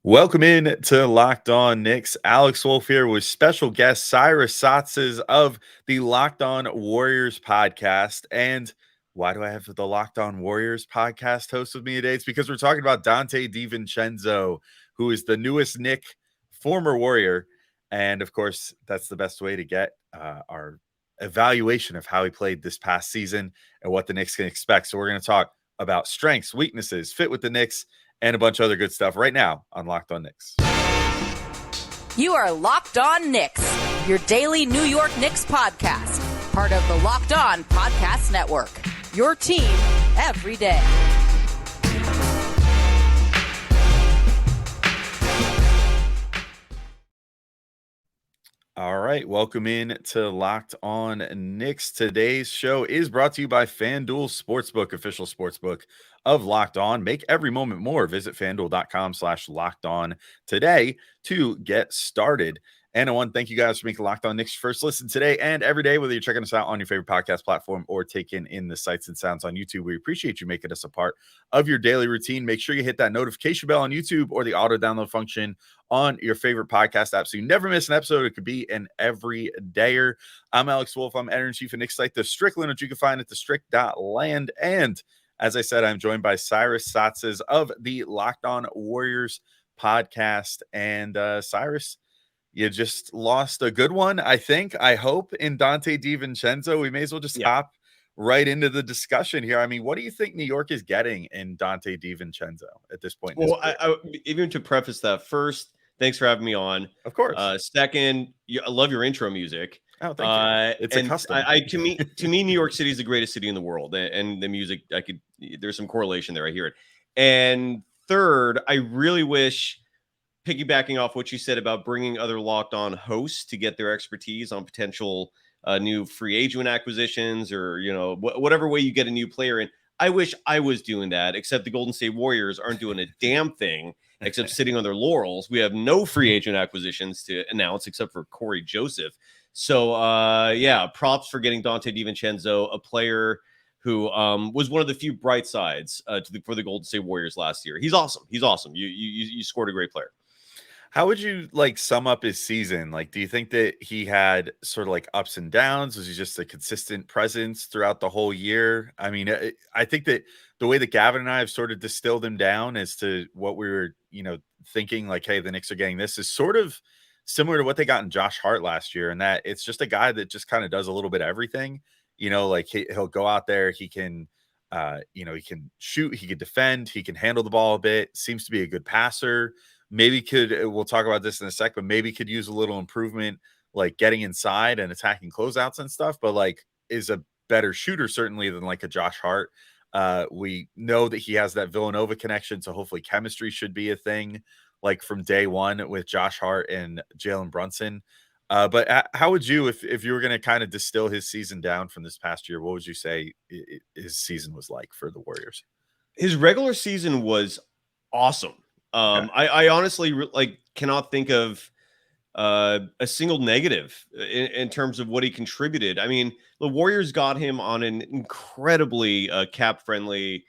Welcome in to Locked On Knicks. Alex Wolf here with special guest Cyrus Saatsaz of the Locked On Warriors podcast. And why do I have the Locked On Warriors podcast host with me today? It's because we're talking about Donte DiVincenzo, who is the newest Knick, former Warrior. And of course, that's the best way to get our evaluation of how he played this past season and what the Knicks can expect. So we're going to talk about strengths, weaknesses, fit with the Knicks, and a bunch of other good stuff right now on Locked On Knicks. You are Locked On Knicks, your daily New York Knicks podcast, part of the Locked On Podcast Network, your team every day. All right, welcome in to Locked On Knicks. Today's show is brought to you by FanDuel Sportsbook, official sportsbook of Locked On. Make every moment more. Visit FanDuel.com/Locked On today to get started. And I want to thank you guys for making Locked On Knicks first listen today and every day, whether you're checking us out on your favorite podcast platform or taking in the sights and sounds on YouTube. We appreciate you making us a part of your daily routine. Make sure you hit that notification bell on YouTube or the auto download function on your favorite podcast app so you never miss an episode. It could be an everydayer. I'm Alex Wolf. I'm editor-in-chief of Knicks site, The Strickland, which you can find at thestrick.land. And as I said, I'm joined by Cyrus Saatsaz of the Locked On Warriors podcast. And Cyrus, you just lost a good one, I think, I hope, in Donte DiVincenzo. We may as well just hop right into the discussion here. I mean, what do you think New York is getting in Donte DiVincenzo at this point? Well, I even to preface that, first, thanks for having me on. Of course. Second, I love your intro music. Oh, thank you. It's a custom. To me, New York City is the greatest city in the world, and the music, there's some correlation there. I hear it. And third, I really wish, piggybacking off what you said about bringing other Locked On hosts to get their expertise on potential new free agent acquisitions, or whatever way you get a new player in. I wish I was doing that, except the Golden State Warriors aren't doing a damn thing except sitting on their laurels. We have no free agent acquisitions to announce except for Corey Joseph. So props for getting Donte DiVincenzo, a player who was one of the few bright sides for the Golden State Warriors last year. He's awesome. You scored a great player. How would you sum up his season? Do you think that he had sort of ups and downs? Was he just a consistent presence throughout the whole year? I mean, I think that the way that Gavin and I have sort of distilled him down as to what we were, thinking hey, the Knicks are getting this is sort of similar to what they got in Josh Hart last year. And that it's just a guy that just kind of does a little bit of everything, he'll go out there. He can, he can shoot, he can defend, he can handle the ball a bit, seems to be a good passer. Maybe we'll talk about this in a sec, but maybe could use a little improvement, getting inside and attacking closeouts and stuff, but is a better shooter certainly than a Josh Hart. We know that he has that Villanova connection, so hopefully chemistry should be a thing from day one with Josh Hart and Jalen Brunson. But how would you, if you were going to kind of distill his season down from this past year, what would you say his season was like for the Warriors? His regular season was awesome. I honestly cannot think of a single negative in terms of what he contributed. I mean, the Warriors got him on an incredibly cap-friendly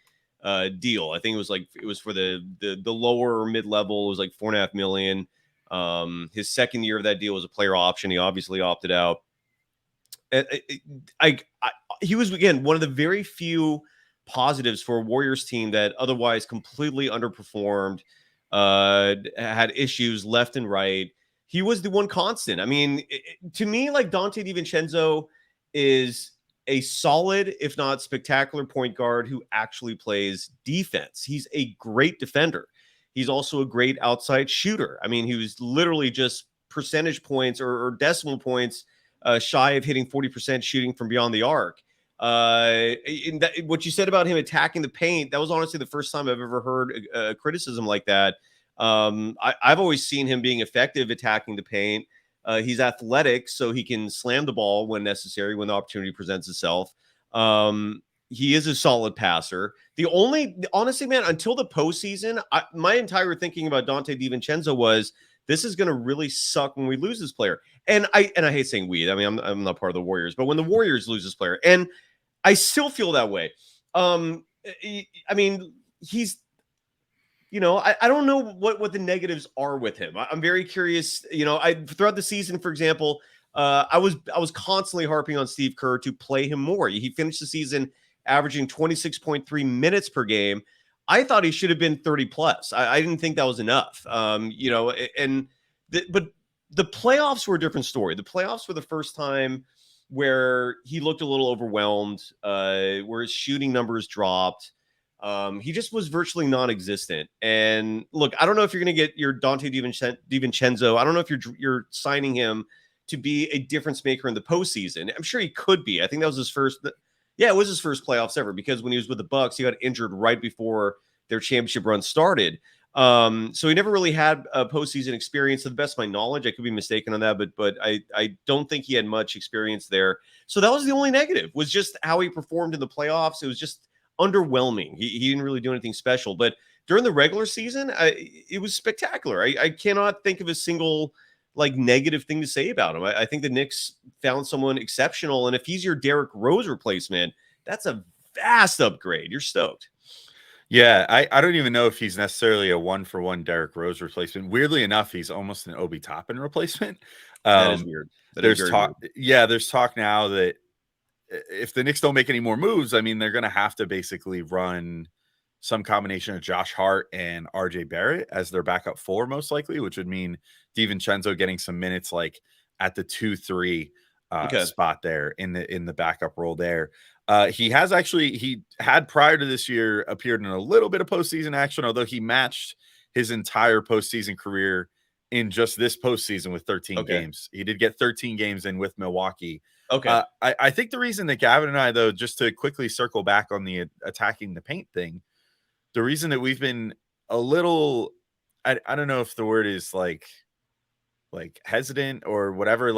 deal. I think it was for the lower or mid-level. It was $4.5 million. His second year of that deal was a player option. He obviously opted out. He was, again, one of the very few positives for a Warriors team that otherwise completely underperformed, had issues left and right. He was the one constant. I mean, to me, Donte DiVincenzo is a solid, if not spectacular, point guard who actually plays defense. He's a great defender. He's also a great outside shooter. I mean, he was literally just percentage points or decimal points shy of hitting 40% shooting from beyond the arc. What you said about him attacking the paint, that was honestly the first time I've ever heard a criticism like that. I've always seen him being effective attacking the paint. He's athletic, so he can slam the ball when necessary, when the opportunity presents itself. He is a solid passer. Honestly, man, until the postseason, my entire thinking about Donte DiVincenzo was, this is going to really suck when we lose this player. And I hate saying we. I mean, I'm not part of the Warriors, but when the Warriors lose this player, and I still feel that way. I mean, he's I don't know what the negatives are with him. I'm very curious. Throughout the season, for example, I was constantly harping on Steve Kerr to play him more. He finished the season averaging 26.3 minutes per game. I thought he should have been 30 plus. I didn't think that was enough. But the playoffs were a different story. The playoffs were the first time where he looked a little overwhelmed, where his shooting numbers dropped. He just was virtually non-existent. And look, I don't know if you're going to get your Donte DiVincenzo. I don't know if you're signing him to be a difference maker in the postseason. I'm sure he could be. I think that was his first. Yeah, it was his first playoffs ever, because when he was with the Bucks, he got injured right before their championship run started. So he never really had a postseason experience, to the best of my knowledge. I could be mistaken on that, but I don't think he had much experience there. So that was the only negative, was just how he performed in the playoffs. It was just underwhelming. He didn't really do anything special. But during the regular season, it was spectacular. I cannot think of a single negative thing to say about him. I think the Knicks found someone exceptional, and if he's your Derrick Rose replacement, that's a vast upgrade. You're stoked. Yeah, I don't even know if he's necessarily a 1-for-1 Derrick Rose replacement. Weirdly enough, he's almost an Obi Toppin replacement. That is weird. There's talk. Weird. Yeah, there's talk now that if the Knicks don't make any more moves, I mean, they're going to have to basically run some combination of Josh Hart and RJ Barrett as their backup 4, most likely, which would mean DiVincenzo getting some minutes at the 2-3 spot there in the backup role there. He had prior to this year appeared in a little bit of postseason action, although he matched his entire postseason career in just this postseason with 13 games. He did get 13 games in with Milwaukee. Okay. I think the reason that Gavin and I, though, just to quickly circle back on the attacking the paint thing, the reason that we've been a little, I don't know if the word is like hesitant or whatever,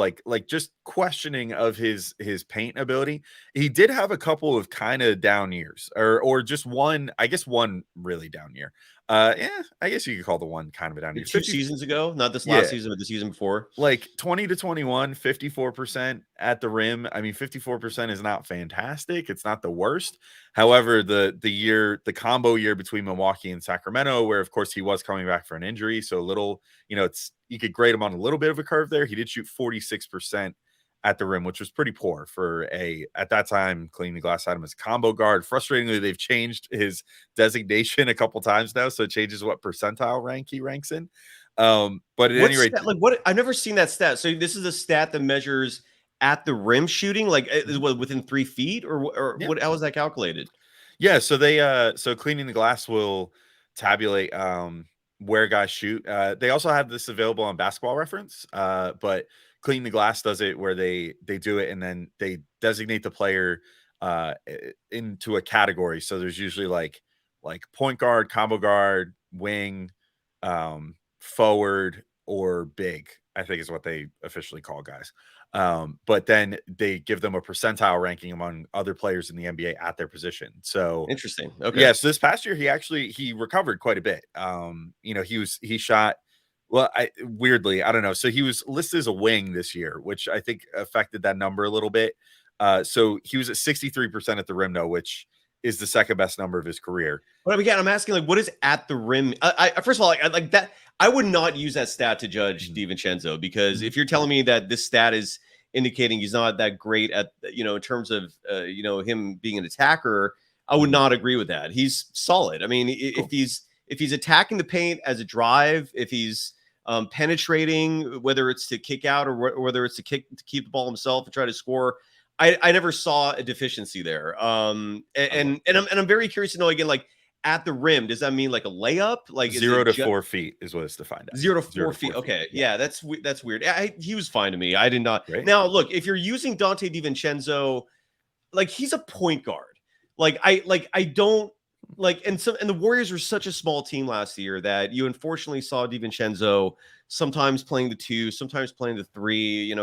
just questioning of his paint ability. He did have a couple of kind of down years, or just one really down year. I guess you could call the one kind of a down year. 2 seasons ago, not this last season, but the season before. 20 to 21, 54% at the rim. I mean, 54% is not fantastic. It's not the worst. However, the combo year between Milwaukee and Sacramento, where of course he was coming back for an injury, so a little, you could grade him on a little bit of a curve there. He did shoot 46% at the rim, which was pretty poor for at that time, cleaning the glass, had him as combo guard. Frustratingly, they've changed his designation a couple times now, so it changes what percentile rank he ranks in. But at any rate, I've never seen that stat. So this is a stat that measures at the rim shooting, within 3 feet, or what? How is that calculated? Yeah, so so cleaning the glass will tabulate where guys shoot. They also have this available on Basketball Reference, but Clean the Glass does it where they do it and then they designate the player into a category. So there's usually like point guard, combo guard, wing, forward, or big, I think is what they officially call guys. But then they give them a percentile ranking among other players in the NBA at their position. So interesting. Okay. Yeah. So this past year, he recovered quite a bit. He shot, well, weirdly, I don't know. So he was listed as a wing this year, which I think affected that number a little bit. So he was at 63% at the rim, though, which is the second best number of his career. But again, I'm asking, what is at the rim? First of all, like that, I would not use that stat to judge DiVincenzo, because if you're telling me that this stat is indicating he's not that great at, in terms of, him being an attacker, I would not agree with that. He's solid. I mean, cool. if he's attacking the paint as a drive, if he's penetrating, whether it's to kick out or whether it's to keep the ball himself and try to score, I never saw a deficiency there. And I'm very curious to know, again, like at the rim, does that mean like a layup? Like 0 to 4 feet is what it's defined as. 0 to 4 feet. Okay. Yeah, that's weird. He was fine to me. I did not. Great. Now, look, if you're using Donte DiVincenzo, like he's a point guard. I don't like, and the Warriors were such a small team last year that you unfortunately saw DiVincenzo sometimes playing the 2, sometimes playing the 3.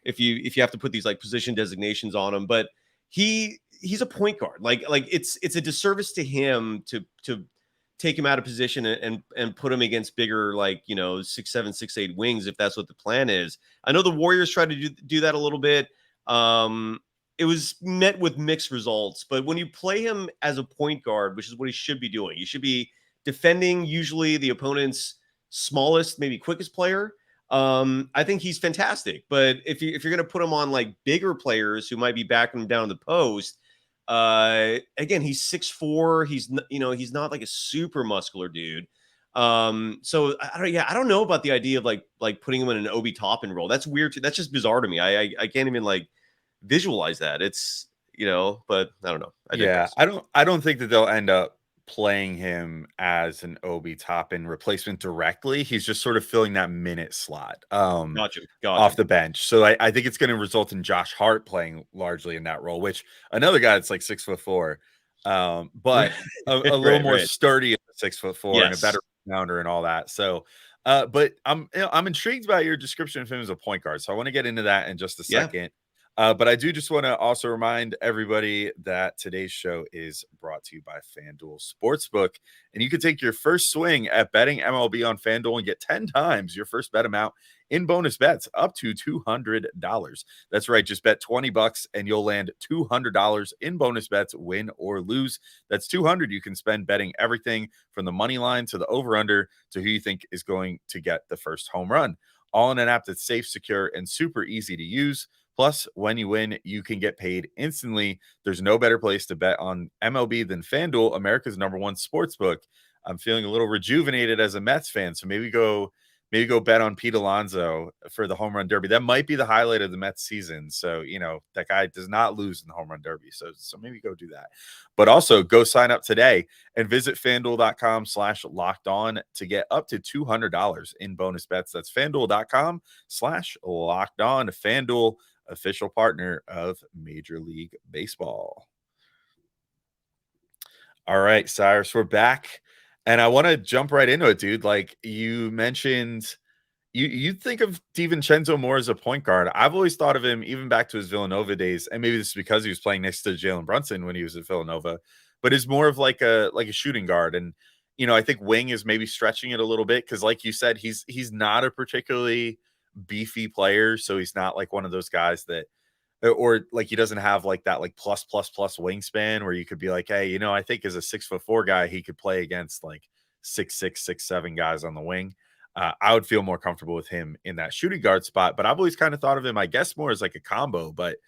If you have to put these like position designations on him, but he's a point guard. Like it's a disservice to him to take him out of position and put him against bigger, 6'7", 6'8" wings, if that's what the plan is. I know the Warriors tried to do that a little bit. It was met with mixed results, but when you play him as a point guard, which is what he should be doing, you should be defending usually the opponent's smallest, maybe quickest player. I think he's fantastic. But if you're going to put him on like bigger players who might be backing him down in the post, again, he's 6'4". He's not like a super muscular dude. So I don't know about the idea of like putting him in an Obi Toppin role. That's weird. That's just bizarre to me. I can't even like visualize that. It's, but I don't know. I digress. I don't think that they'll end up playing him as an Obi Toppin replacement directly. He's just sort of filling that minute slot Gotcha. off the bench. So I think it's going to result in Josh Hart playing largely in that role, which another guy that's like 6'4", but a little more sturdy at 6'4" and a better rounder and all that. So but I'm intrigued by your description of him as a point guard. So I want to get into that in just a second. But I do just want to also remind everybody that today's show is brought to you by FanDuel Sportsbook. And you can take your first swing at betting MLB on FanDuel and get 10 times your first bet amount in bonus bets up to $200. That's right. Just bet $20 and you'll land $200 in bonus bets, win or lose. That's $200 you can spend betting everything from the money line to the over-under to who you think is going to get the first home run. All in an app that's safe, secure, and super easy to use. Plus, when you win, you can get paid instantly. There's no better place to bet on MLB than FanDuel, America's #1 sportsbook. I'm feeling a little rejuvenated as a Mets fan, so maybe go bet on Pete Alonso for the home run derby. That might be the highlight of the Mets season. So, that guy does not lose in the home run derby. So maybe go do that. But also go sign up today and visit FanDuel.com/lockedon to get up to $200 in bonus bets. That's FanDuel.com/lockedon. FanDuel, official partner of Major League Baseball. All right, Cyrus, we're back. And I want to jump right into it, dude. Like you mentioned, you think of DiVincenzo more as a point guard. I've always thought of him, even back to his Villanova days, and maybe this is because he was playing next to Jalen Brunson when he was at Villanova, but is more of like a shooting guard. And I think wing is maybe stretching it a little bit because, like you said, he's not a particularly beefy player, so he's not like one of those guys that, or like he doesn't have like that like plus wingspan where you could be like, hey, I think as a 6'4" guy, he could play against like 6'6", 6'7" guys on the wing. I would feel more comfortable with him in that shooting guard spot, but I've always kind of thought of him, I guess, more as like a combo. But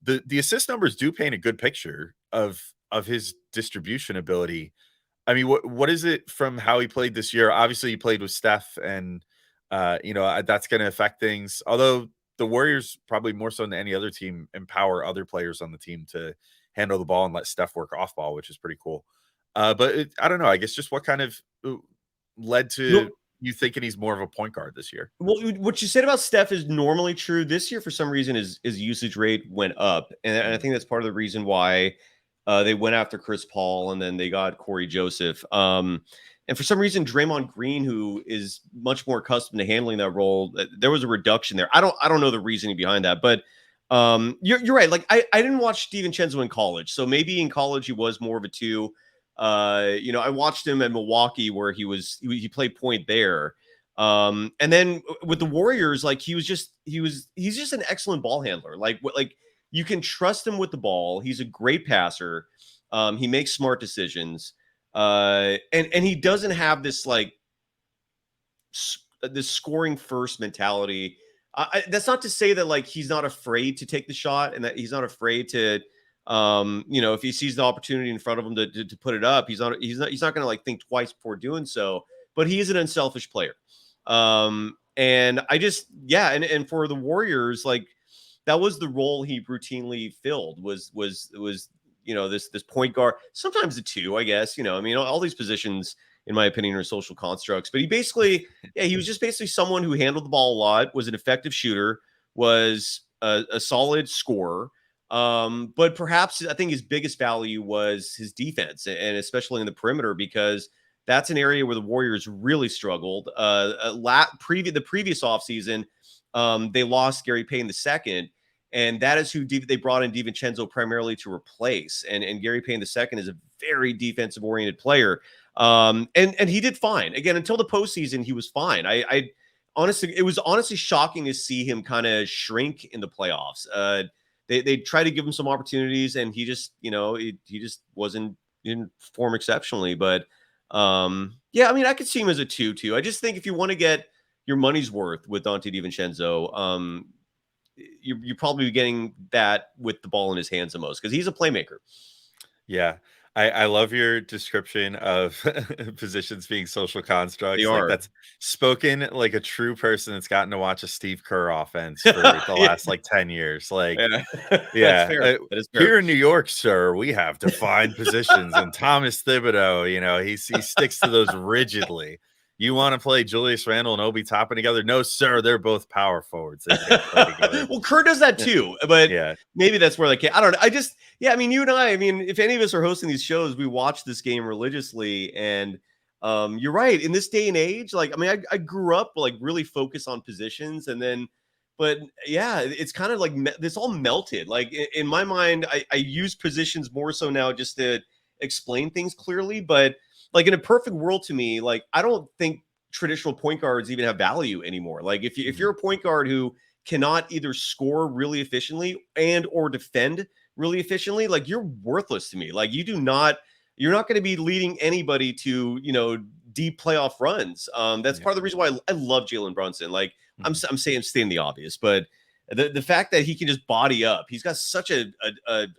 the assist numbers do paint a good picture of his distribution ability. I mean, what is it from how he played this year? Obviously, he played with Steph, and that's going to affect things. Although the Warriors, probably more so than any other team, empower other players on the team to handle the ball and let Steph work off ball, which is pretty cool. But I don't know. I guess just what kind of led to you thinking he's more of a point guard this year? Well, what you said about Steph is normally true. This year, for some reason, his usage rate went up. And I think that's part of the reason why they went after Chris Paul and then they got Corey Joseph. And for some reason, Draymond Green, who is much more accustomed to handling that role, there was a reduction there. I don't know the reasoning behind that, but you're right. Like I didn't watch DiVincenzo in college, so maybe in college he was more of a 2. I watched him at Milwaukee where he played point there. And then with the Warriors, like he's just an excellent ball handler. Like you can trust him with the ball. He's a great passer. He makes smart decisions. And he doesn't have this like this scoring first mentality. That's not to say that like he's not afraid to take the shot and that he's not afraid to, if he sees the opportunity in front of him to put it up, he's not going to like think twice before doing so. But he is an unselfish player. And I just and for the Warriors, like that was the role he routinely filled was this point guard, sometimes a 2, I guess. All these positions, in my opinion, are social constructs. But he was just basically someone who handled the ball a lot, was an effective shooter, was a solid scorer. But perhaps I think his biggest value was his defense, and especially in the perimeter, because that's an area where the Warriors really struggled. The previous offseason, they lost Gary Payton II. And that is who they brought in DiVincenzo primarily to replace. And Gary Payton II is a very defensive-oriented player. And he did fine. Again, until the postseason, he was fine. I honestly, it was honestly shocking to see him kind of shrink in the playoffs. They tried to give him some opportunities, and he just, he just didn't perform exceptionally. But Yeah, I mean, I could see him as a 2 too. I just think if you want to get your money's worth with Donte DiVincenzo, you're probably getting that with the ball in his hands the most because he's a playmaker. Yeah. I love your description of positions being social They constructs. Like are. that's spoken like a true person that's gotten to watch a Steve Kerr offense for the Yeah, last like 10 years. Like, yeah. That's yeah, fair. That is fair. here in New York, sir, we have defined positions, and Thomas Thibodeau, he sticks to those rigidly. You want to play Julius Randle and Obi Toppin together? No, sir, they're both power forwards. They can't play together. Well, Kurt does that too, but Yeah, maybe that's where I don't know. Yeah, I mean, you and I mean, if any of us are hosting these shows, we watch this game religiously. And you're right. In this day and age, like, I mean, I grew up like really focused on positions. And then, but yeah, it's kind of like this all melted. Like in my mind, I use positions more so now just to explain things clearly. But like in a perfect world to me, like, I don't think traditional point guards even have value anymore. Like if you're a point guard who cannot either score really efficiently and or defend really efficiently, like, you're worthless to me. Like, you're not going to be leading anybody to, deep playoff runs. That's yeah. part of the reason why I love Jalen Brunson. Like, I'm Mhm. saying, stating the obvious, but the fact that he can just body up, he's got such a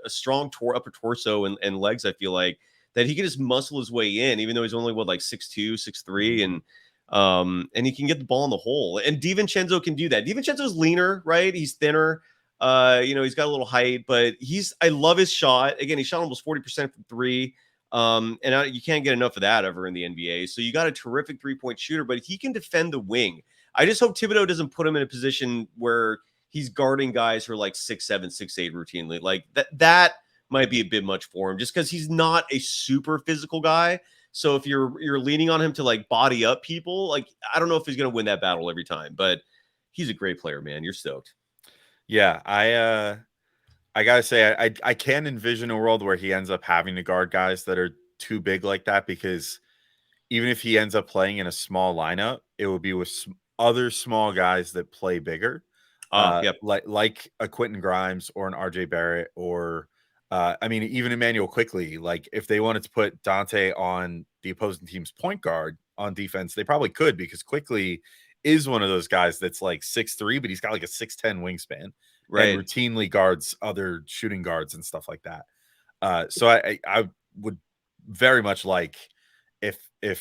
strong upper torso and legs. I feel like that he can just muscle his way in, even though he's only like 6'2", 6'3", and he can get the ball in the hole. And DiVincenzo can do that. DiVincenzo's leaner, right? He's thinner. He's got a little height, but I love his shot. Again, he shot almost 40% from three. You can't get enough of that ever in the NBA. So you got a terrific 3-point shooter, but he can defend the wing. I just hope Thibodeau doesn't put him in a position where he's guarding guys who are like 6'7", 6'8" routinely. Like that might be a bit much for him just because he's not a super physical guy. So if you're leaning on him to like body up people, like, I don't know if he's going to win that battle every time, but he's a great player, man. You're stoked. Yeah, I gotta say, I can envision a world where he ends up having to guard guys that are too big like that, because even if he ends up playing in a small lineup, it will be with other small guys that play bigger, Yep. like a Quentin Grimes or an RJ Barrett, or I mean, even Emmanuel Quickly. Like, if they wanted to put Dante on the opposing team's point guard on defense, they probably could, because Quickly is one of those guys that's like 6'3", but he's got like a 6'10" wingspan and Right. routinely guards other shooting guards and stuff like that. So I would very much like if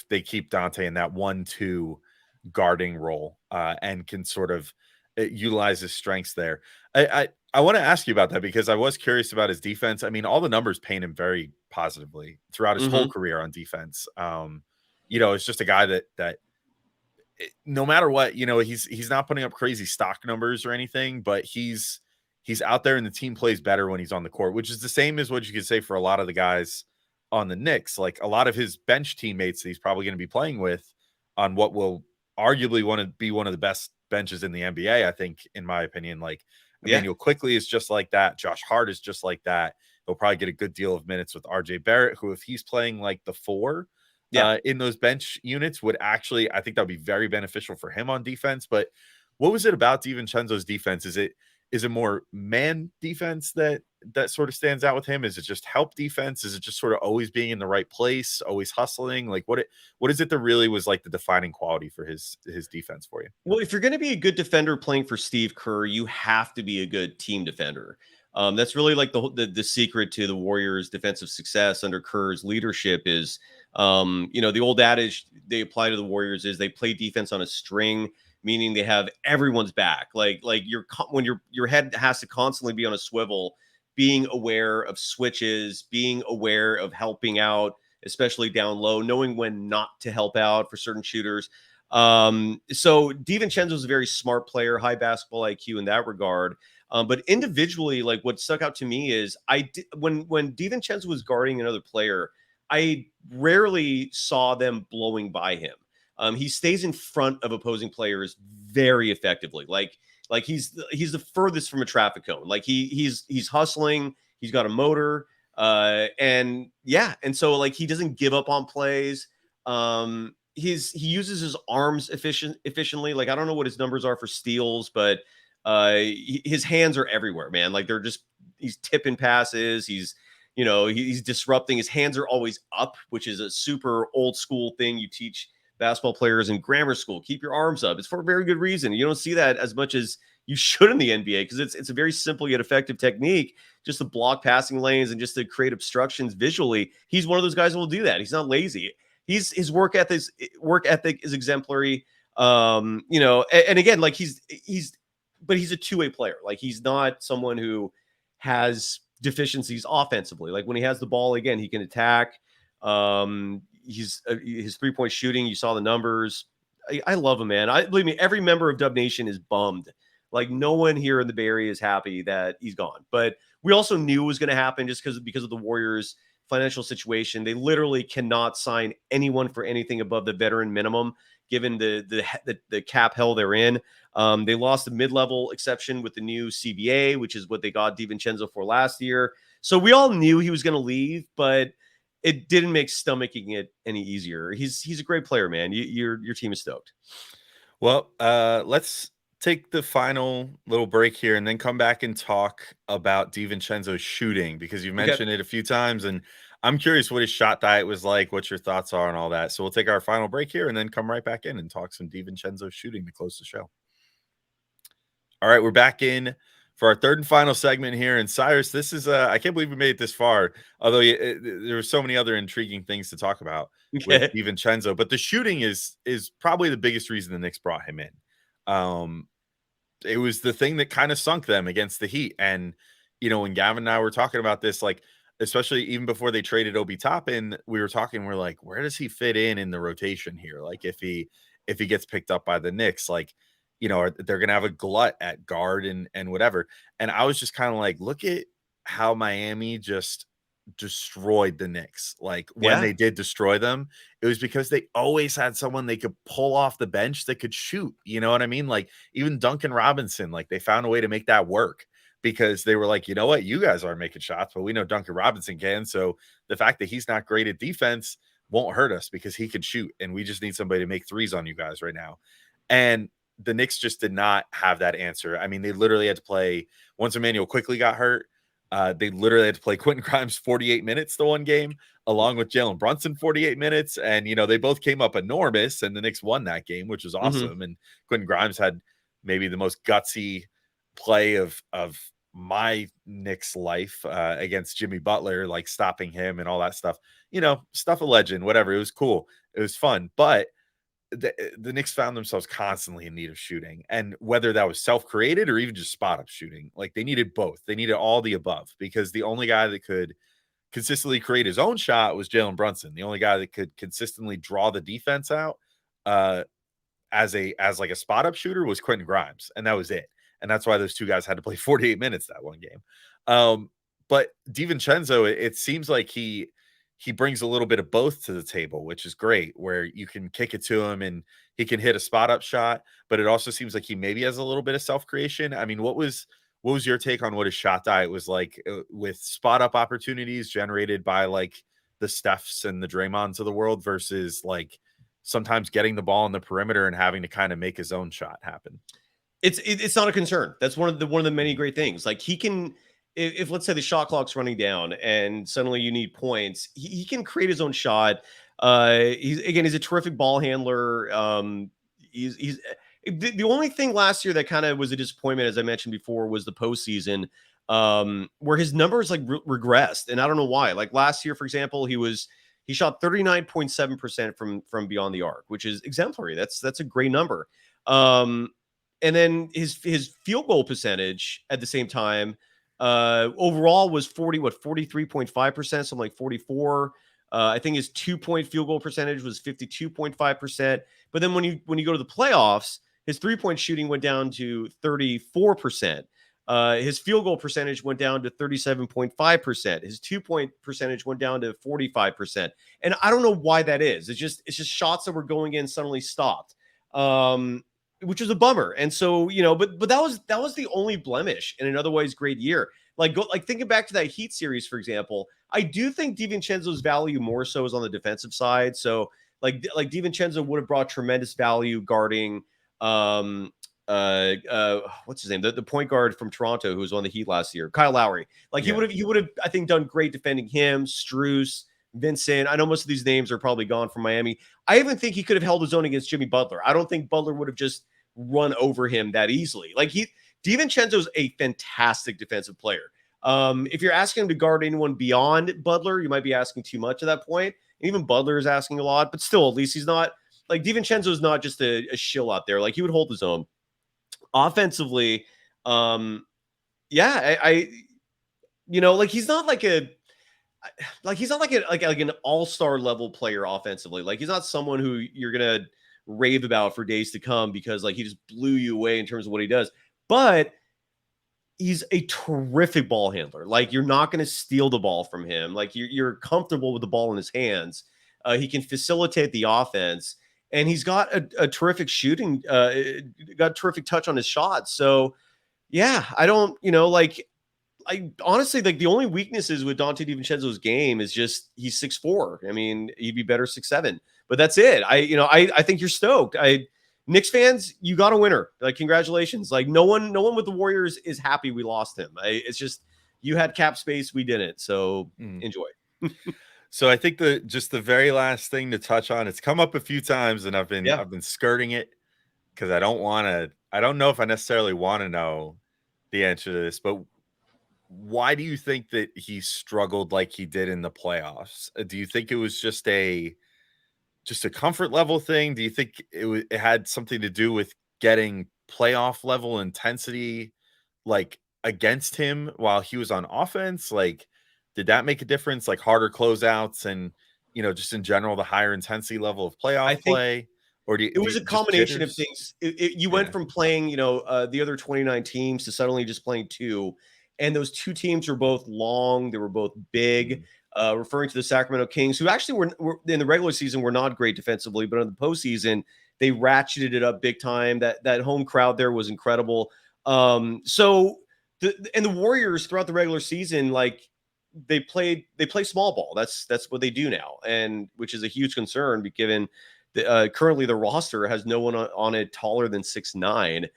they keep Dante in that 1-2 guarding role, and can sort of utilize his strengths there. I want to ask you about that, because I was curious about his defense. I mean, all the numbers paint him very positively throughout his whole Mm-hmm. career on defense. It's just a guy that no matter what, he's not putting up crazy stock numbers or anything, but he's out there and the team plays better when he's on the court, which is the same as what you could say for a lot of the guys on the Knicks. Like, a lot of his bench teammates that he's probably going to be playing with on what will arguably want to be one of the best benches in the NBA, I think, in my opinion. Like, Yeah. Emmanuel Quickly is just like that. Josh Hart is just like that. They'll probably get a good deal of minutes with RJ Barrett, who, if he's playing like the 4 Yeah. in those bench units, would actually, I think that would be very beneficial for him on defense. But what was it about DiVincenzo's defense? Is it more man defense that sort of stands out with him? Is it just help defense? Is it just sort of always being in the right place, always hustling? Like, what is it that really was like the defining quality for his defense for you? Well, if you're going to be a good defender playing for Steve Kerr, you have to be a good team defender. That's really like the secret to the Warriors' defensive success under Kerr's leadership is, the old adage they apply to the Warriors is they play defense on a string, meaning they have everyone's back. Like when your head has to constantly be on a swivel, being aware of switches, being aware of helping out, especially down low, knowing when not to help out for certain shooters. So DiVincenzo is a very smart player, high basketball IQ in that regard. But individually, like, what stuck out to me is when DiVincenzo was guarding another player, I rarely saw them blowing by him. He stays in front of opposing players very effectively. Like he's the furthest from a traffic cone. Like he's hustling. He's got a motor. And so like he doesn't give up on plays. He uses his arms efficiently. Like, I don't know what his numbers are for steals, but his hands are everywhere, man. Like, he's tipping passes. He's disrupting. His hands are always up, which is a super old school thing you teach basketball players in grammar school. Keep your arms up. It's for a very good reason. You don't see that as much as you should in the NBA because it's a very simple yet effective technique just to block passing lanes and just to create obstructions visually. He's one of those guys who will do that. He's not lazy. His work ethic is exemplary. And again, like he's a two-way player. Like he's not someone who has deficiencies offensively. Like when he has the ball, again, he can attack. His 3-point shooting, you saw the numbers. I love him, man. Believe me, every member of Dub Nation is bummed. Like no one here in the Bay Area is happy that he's gone. But we also knew it was going to happen just because of the Warriors' financial situation. They literally cannot sign anyone for anything above the veteran minimum, given the cap hell they're in. They lost the mid-level exception with the new CBA, which is what they got DiVincenzo for last year. So we all knew he was going to leave, but it didn't make stomaching it any easier. He's a great player, man. Your team is stoked. Well, let's take the final little break here and then come back and talk about DiVincenzo's shooting because you've mentioned it a few times, and I'm curious what his shot diet was like, what your thoughts are and all that. So we'll take our final break here and then come right back in and talk some DiVincenzo shooting to close the show. All right, we're back in for our third and final segment here. And Cyrus, this is I can't believe we made it this far, although there were so many other intriguing things to talk about with DiVincenzo. But the shooting is probably the biggest reason the Knicks brought him in. It was the thing that kind of sunk them against the Heat. And, when Gavin and I were talking about this, like, especially even before they traded Obi Toppin, we were talking, we're like, where does he fit in the rotation here? Like if he gets picked up by the Knicks, like, they're going to have a glut at guard and whatever. And I was just kind of like, look at how Miami just destroyed the Knicks. Like when they did destroy them, it was because they always had someone they could pull off the bench that could shoot. You know what I mean? Like even Duncan Robinson, like they found a way to make that work because they were like, you know what, you guys aren't making shots, but we know Duncan Robinson can. So the fact that he's not great at defense won't hurt us because he can shoot. And we just need somebody to make threes on you guys right now. And the Knicks just did not have that answer. I mean, they literally had to play once Emmanuel quickly got hurt. They literally had to play Quentin Grimes 48 minutes the one game, along with Jalen Brunson 48 minutes. And, they both came up enormous, and the Knicks won that game, which was awesome. Mm-hmm. And Quentin Grimes had maybe the most gutsy play of my Knicks life against Jimmy Butler, like stopping him and all that stuff. Stuff a legend, whatever. It was cool. It was fun. But the Knicks found themselves constantly in need of shooting, and whether that was self-created or even just spot-up shooting, like they needed both. They needed all the above because the only guy that could consistently create his own shot was Jalen Brunson. The only guy that could consistently draw the defense out as like a spot-up shooter was Quentin Grimes, and that was it. And that's why those two guys had to play 48 minutes that one game. But DiVincenzo, it seems like he brings a little bit of both to the table, which is great, where you can kick it to him and he can hit a spot up shot, but it also seems like he maybe has a little bit of self-creation. I mean, what was your take on what his shot diet was like with spot up opportunities generated by like the Stephs and the Draymonds of the world versus like sometimes getting the ball on the perimeter and having to kind of make his own shot happen? It's not a concern. That's one of the many great things. Like he can, if let's say the shot clock's running down and suddenly you need points, he can create his own shot. He's a terrific ball handler. He's the only thing last year that kind of was a disappointment, as I mentioned before, was the postseason, where his numbers like regressed, and I don't know why. Like last year, for example, he shot 39.7% from beyond the arc, which is exemplary. That's a great number. And then his field goal percentage at the same time overall was 43.5%, something like 44. I think his 2-point field goal percentage was 52.5%. But then when you go to the playoffs, his 3-point shooting went down to 34%. His field goal percentage went down to 37.5%. His 2-point percentage went down to 45%. And I don't know why that is. It's just shots that were going in suddenly stopped. Which was a bummer. And so, but that was the only blemish in an otherwise great year. Like thinking back to that Heat series, for example, I do think DiVincenzo's value more so is on the defensive side. So like DiVincenzo would have brought tremendous value guarding what's his name? The point guard from Toronto who was on the Heat last year, Kyle Lowry. Like he would have, I think, done great defending him, Strus, Vincent. I know most of these names are probably gone from Miami. I even think he could have held his own against Jimmy Butler. I don't think Butler would have just run over him that easily. Like DiVincenzo is a fantastic defensive player. If you're asking him to guard anyone beyond Butler, you might be asking too much at that point. Even Butler is asking a lot, but still, at least he's not like DiVincenzo is not just a shill out there. Like he would hold his own. Offensively, yeah, I like he's not like an all-star level player offensively. Like he's not someone who you're gonna rave about for days to come because like he just blew you away in terms of what he does. But he's a terrific ball handler. Like you're not going to steal the ball from him. Like you're comfortable with the ball in his hands. He can facilitate the offense, and he's got a terrific shooting. Got terrific touch on his shot. So yeah, I don't, I honestly like the only weaknesses with Donte DiVincenzo's game is just he's 6'4". I mean, he'd be better 6'7", but that's it. I think you're stoked. Knicks fans, you got a winner. Like, congratulations. Like, no one with the Warriors is happy we lost him. It's just you had cap space, we didn't. So enjoy. So I think the very last thing to touch on, it's come up a few times, and I've been skirting it because I don't know if I necessarily want to know the answer to this, but why do you think that he struggled like he did in the playoffs? Do you think it was just a comfort level thing? Do you think it had something to do with getting playoff level intensity like against him while he was on offense? Like, did that make a difference? Like harder closeouts and, just in general, the higher intensity level of playoff play? Or it was a combination of things. You went from playing, the other 29 teams to suddenly just playing 2. And those 2 teams were both long. They were both big. Referring to the Sacramento Kings, who actually were in the regular season were not great defensively, but in the postseason they ratcheted it up big time. That home crowd there was incredible. So the Warriors throughout the regular season, like they play small ball. That's what they do now, and which is a huge concern given currently the roster has no one on it taller than 6'9".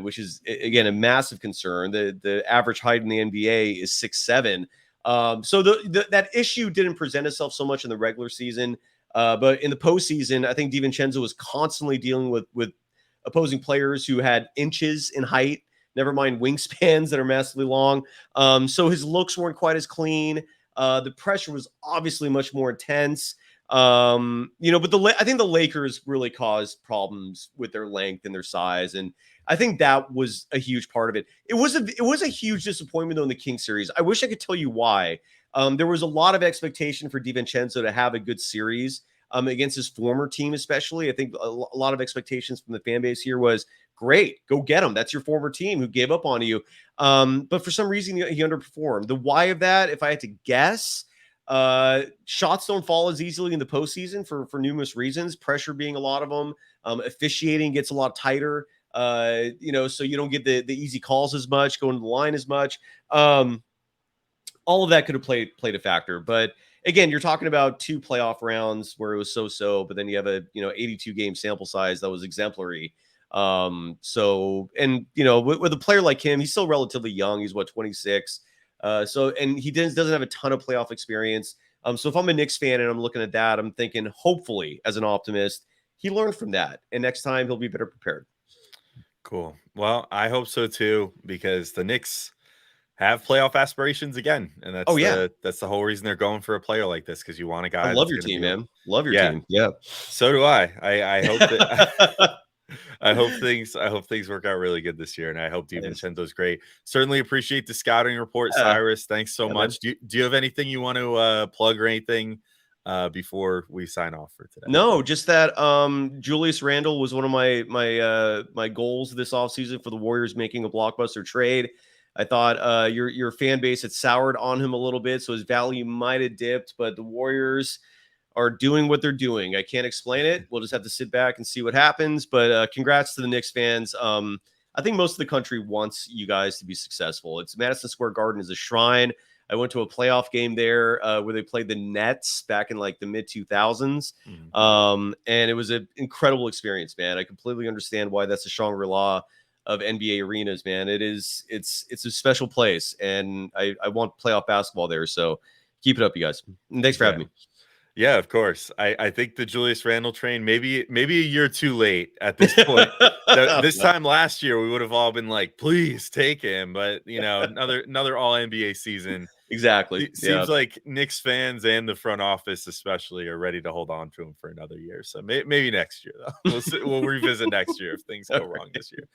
Which is again a massive concern. The average height in the NBA is 6'7". So that issue didn't present itself so much in the regular season, but in the postseason, I think DiVincenzo was constantly dealing with opposing players who had inches in height, never mind wingspans that are massively long. So his looks weren't quite as clean. The pressure was obviously much more intense. But I think the Lakers really caused problems with their length and their size, and I think that was a huge part of it. It was a huge disappointment though in the Kings series. I wish I could tell you why. There was a lot of expectation for DiVincenzo to have a good series against his former team, especially. I think a lot of expectations from the fan base here was great, go get him. That's your former team who gave up on you. But for some reason he underperformed. The why of that, if I had to guess. Shots don't fall as easily in the postseason for numerous reasons, pressure being a lot of them. Officiating gets a lot tighter, so you don't get the easy calls as much, going to the line as much. All of that could have played a factor. But again, you're talking about 2 playoff rounds where it was so, but then you have a 82 game sample size that was exemplary. With a player like him, he's still relatively young. He's 26. And he doesn't have a ton of playoff experience. So if I'm a Knicks fan and I'm looking at that, I'm thinking, hopefully, as an optimist, he learned from that, and next time he'll be better prepared. Cool. Well, I hope so too, because the Knicks have playoff aspirations again, and that's the whole reason they're going for a player like this, because you want a guy. I love your team, man. Love your team. Yeah. So do I. I hope that. I hope things work out really good this year, and I hope DiVincenzo's great. Certainly appreciate the scouting report, Cyrus. Thanks so much. Do you have anything you want to plug or anything before we sign off for today? No, just that Julius Randle was one of my goals this offseason for the Warriors, making a blockbuster trade. I thought your fan base had soured on him a little bit, so his value might have dipped, but the Warriors are doing what they're doing. I can't explain it. We'll just have to sit back and see what happens. But congrats to the Knicks fans. I think most of the country wants you guys to be successful. It's Madison Square Garden is a shrine. I went to a playoff game there where they played the Nets back in like the mid 2000s. And it was an incredible experience, man. I completely understand why that's a Shangri-La of NBA arenas, man. It's a special place, and I want playoff basketball there. So keep it up, you guys. And thanks for having me. Yeah, of course. I think the Julius Randle train, maybe a year too late at this point. This time last year, we would have all been like, please take him. But, another all NBA season. Exactly. It seems like Knicks fans and the front office especially are ready to hold on to him for another year. So maybe next year, though. We'll revisit next year if things go wrong this year.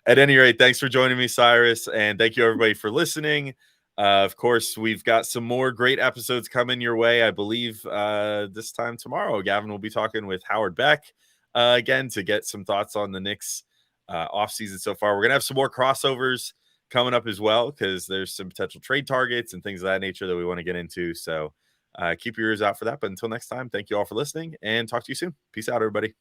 At any rate, thanks for joining me, Cyrus. And thank you, everybody, for listening. Of course, we've got some more great episodes coming your way. I believe this time tomorrow, Gavin will be talking with Howard Beck again to get some thoughts on the Knicks offseason so far. We're going to have some more crossovers coming up as well because there's some potential trade targets and things of that nature that we want to get into. So keep your ears out for that. But until next time, thank you all for listening and talk to you soon. Peace out, everybody.